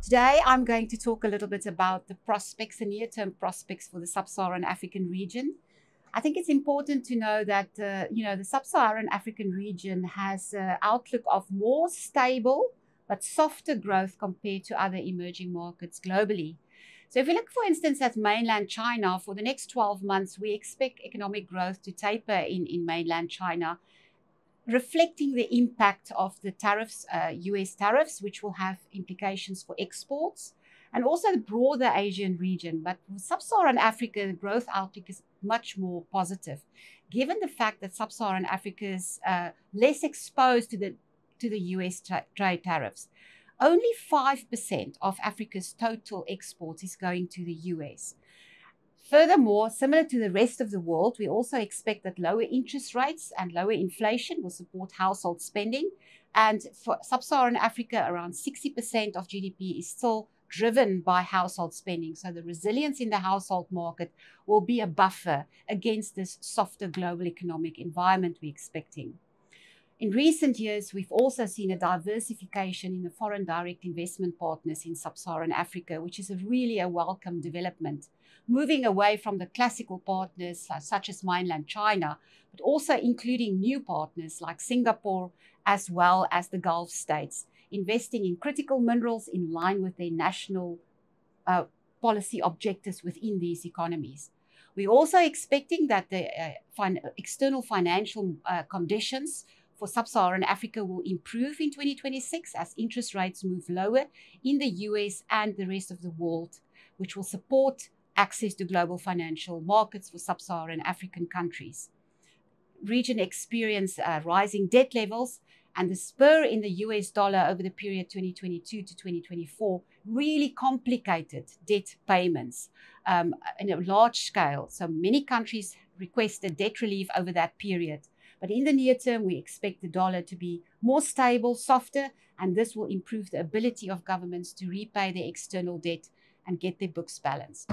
Today, I'm going to talk a little bit about the prospects, the near-term prospects for the Sub-Saharan African region. I think it's important to know that, the Sub-Saharan African region has an outlook of more stable but softer growth compared to other emerging markets globally. So if we look, for instance, at mainland China, for the next 12 months, we expect economic growth to taper in mainland China, reflecting the impact of the tariffs, US tariffs, which will have implications for exports, and also the broader Asian region. But for Sub-Saharan Africa, the growth outlook is much more positive, given the fact that Sub-Saharan Africa is less exposed to the US trade tariffs. Only 5% of Africa's total exports is going to the US. Furthermore, similar to the rest of the world, we also expect that lower interest rates and lower inflation will support household spending. And for Sub-Saharan Africa, around 60% of GDP is still driven by household spending. So the resilience in the household market will be a buffer against this softer global economic environment we're expecting. In recent years, we've also seen a diversification in the foreign direct investment partners in Sub-Saharan Africa, which is really a welcome development, moving away from the classical partners such as mainland China, but also including new partners like Singapore, as well as the Gulf states, investing in critical minerals in line with their national policy objectives within these economies. We're also expecting that the external financial conditions for Sub-Saharan Africa will improve in 2026 as interest rates move lower in the US and the rest of the world, which will support access to global financial markets for Sub-Saharan African countries. Region experienced rising debt levels, and the spur in the US dollar over the period 2022 to 2024 really complicated debt payments in a large scale. So many countries requested debt relief over that period. But in the near term, we expect the dollar to be more stable, softer, and this will improve the ability of governments to repay their external debt and get their books balanced.